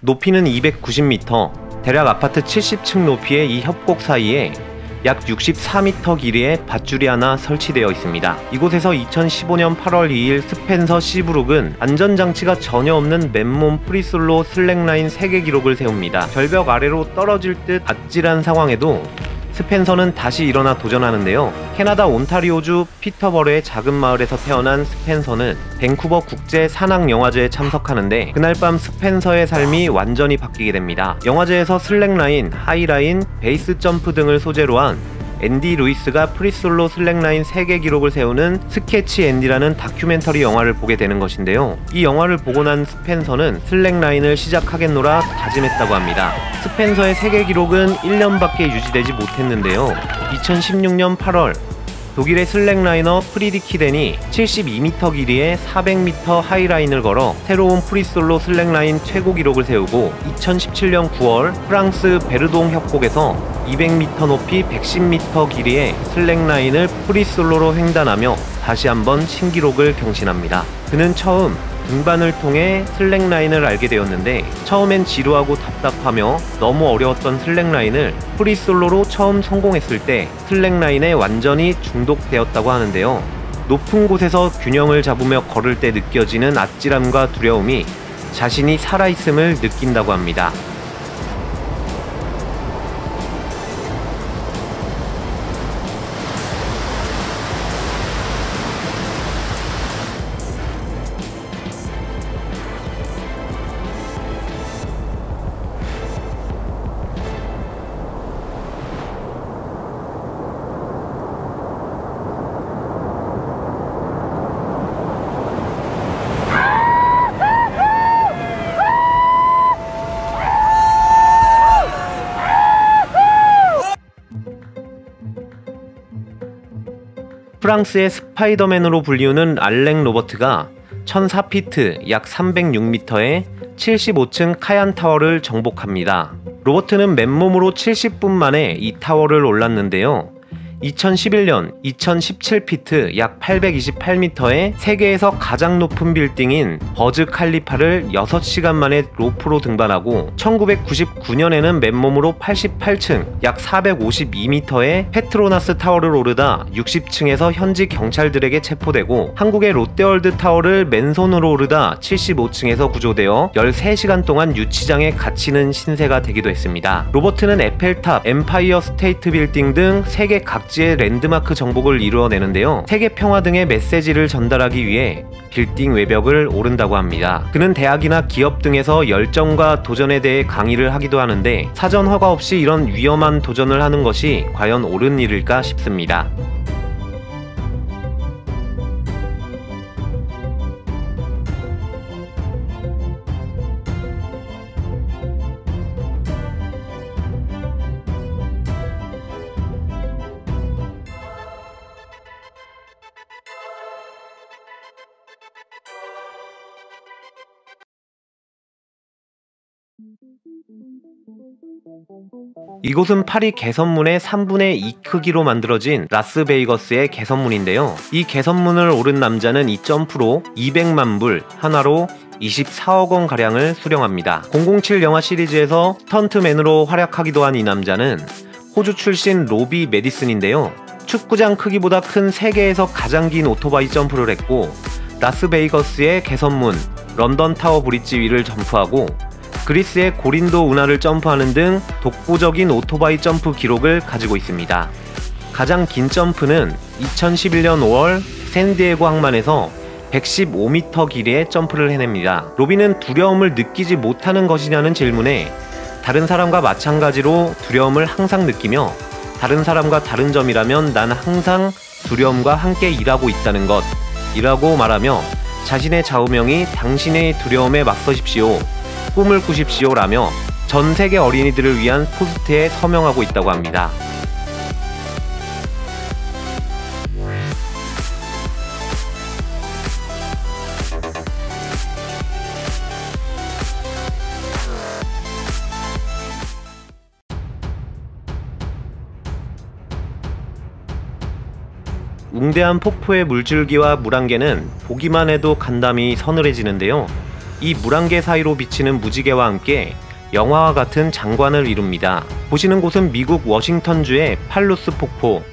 높이는 290m, 대략 아파트 70층 높이의 이 협곡 사이에 약 64m 길이의 밧줄이 하나 설치되어 있습니다. 이곳에서 2015년 8월 2일 스펜서 시브룩은 안전장치가 전혀 없는 맨몸 프리솔로 슬랙라인 3개 기록을 세웁니다. 절벽 아래로 떨어질 듯 아찔한 상황에도 스펜서는 다시 일어나 도전하는데요. 캐나다 온타리오주 피터버러의 작은 마을에서 태어난 스펜서는 밴쿠버 국제 산악영화제에 참석하는데 그날 밤 스펜서의 삶이 완전히 바뀌게 됩니다. 영화제에서 슬랙라인, 하이라인, 베이스 점프 등을 소재로 한 앤디 루이스가 프리솔로 슬랙라인 3개 기록을 세우는 스케치 앤디라는 다큐멘터리 영화를 보게 되는 것인데요. 이 영화를 보고 난 스펜서는 슬랙라인을 시작하겠노라 다짐했다고 합니다. 스펜서의 3개 기록은 1년밖에 유지되지 못했는데요. 2016년 8월 독일의 슬랙라이너 프리디키 덴이 72m 길이의 400m 하이라인을 걸어 새로운 프리솔로 슬랙라인 최고 기록을 세우고 2017년 9월 프랑스 베르동 협곡에서 200m 높이 110m 길이의 슬랙라인을 프리솔로로 횡단하며 다시 한번 신기록을 경신합니다. 그는 처음 등반을 통해 슬랙라인을 알게 되었는데 처음엔 지루하고 답답하며 너무 어려웠던 슬랙라인을 프리솔로로 처음 성공했을 때 슬랙라인에 완전히 중독되었다고 하는데요. 높은 곳에서 균형을 잡으며 걸을 때 느껴지는 아찔함과 두려움이 자신이 살아있음을 느낀다고 합니다. 프랑스의 스파이더맨으로 불리우는 알랭 로버트가 1004피트 약 306m의 75층 카얀 타워를 정복합니다. 로버트는 맨몸으로 70분 만에 이 타워를 올랐는데요. 2011년 2017피트 약 828m의 세계에서 가장 높은 빌딩인 버즈 칼리파를 6시간 만에 로프로 등반하고 1999년에는 맨몸으로 88층 약 452m의 페트로나스 타워를 오르다 60층에서 현지 경찰들에게 체포되고 한국의 롯데월드 타워를 맨손으로 오르다 75층에서 구조되어 13시간 동안 유치장에 갇히는 신세가 되기도 했습니다. 로버트는 에펠탑, 엠파이어 스테이트 빌딩 등 세계 각지의 랜드마크 정복을 이루어내는데요. 세계 평화 등의 메시지를 전달하기 위해 빌딩 외벽을 오른다고 합니다. 그는 대학이나 기업 등에서 열정과 도전에 대해 강의를 하기도 하는데 사전 허가 없이 이런 위험한 도전을 하는 것이 과연 옳은 일일까 싶습니다. 이곳은 파리 개선문의 3분의 2 크기로 만들어진 라스베이거스의 개선문인데요. 이 개선문을 오른 남자는 이 점프로 200만 불, 하나로 24억 원 가량을 수령합니다. 007 영화 시리즈에서 스턴트맨으로 활약하기도 한 이 남자는 호주 출신 로비 메디슨인데요. 축구장 크기보다 큰 세계에서 가장 긴 오토바이 점프를 했고 라스베이거스의 개선문, 런던 타워 브릿지 위를 점프하고 그리스의 고린도 운하를 점프하는 등 독보적인 오토바이 점프 기록을 가지고 있습니다. 가장 긴 점프는 2011년 5월 샌디에고 항만에서 115m 길이의 점프를 해냅니다. 로비는 두려움을 느끼지 못하는 것이냐는 질문에 다른 사람과 마찬가지로 두려움을 항상 느끼며 다른 사람과 다른 점이라면 난 항상 두려움과 함께 일하고 있다는 것 이라고 말하며 자신의 좌우명이 당신의 두려움에 맞서십시오, 꿈을 꾸십시오 라며 전 세계 어린이들을 위한 포스트에 서명하고 있다고 합니다. 웅대한 폭포의 물줄기와 물안개는 보기만 해도 간담이 서늘해지는데요. 이 물안개 사이로 비치는 무지개와 함께 영화와 같은 장관을 이룹니다. 보시는 곳은 미국 워싱턴주의 팔루스 폭포.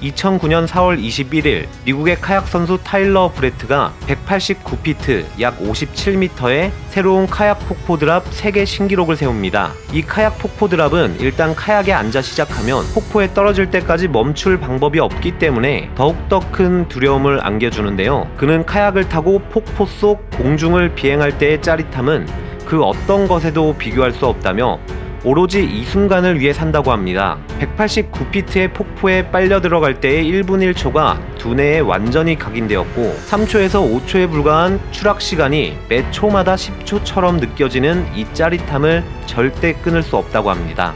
2009년 4월 21일 미국의 카약 선수 타일러 브레트가 189피트 약 57m의 새로운 카약 폭포 드랍 세계 신기록을 세웁니다. 이 카약 폭포 드랍은 일단 카약에 앉아 시작하면 폭포에 떨어질 때까지 멈출 방법이 없기 때문에 더욱더 큰 두려움을 안겨주는데요. 그는 카약을 타고 폭포 속 공중을 비행할 때의 짜릿함은 그 어떤 것에도 비교할 수 없다며 오로지 이 순간을 위해 산다고 합니다. 189피트의 폭포에 빨려 들어갈 때의 1분 1초가 두뇌에 완전히 각인되었고 3초에서 5초에 불과한 추락 시간이 매 초마다 10초처럼 느껴지는 이 짜릿함을 절대 끊을 수 없다고 합니다.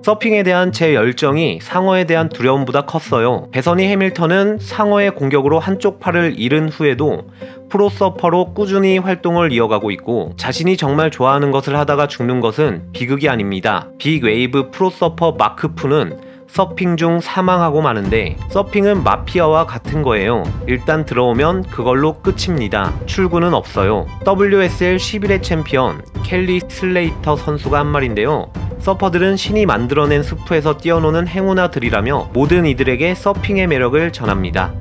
서핑에 대한 제 열정이 상어에 대한 두려움보다 컸어요. 배선이 해밀턴은 상어의 공격으로 한쪽 팔을 잃은 후에도 프로 서퍼로 꾸준히 활동을 이어가고 있고 자신이 정말 좋아하는 것을 하다가 죽는 것은 비극이 아닙니다. 빅웨이브 프로 서퍼 마크 푸는 서핑 중 사망하고 마는데 서핑은 마피아와 같은 거예요. 일단 들어오면 그걸로 끝입니다. 출구는 없어요. WSL 11회 챔피언 켈리 슬레이터 선수가 한 말인데요. 서퍼들은 신이 만들어낸 스프에서 뛰어노는 행운아들이라며 모든 이들에게 서핑의 매력을 전합니다.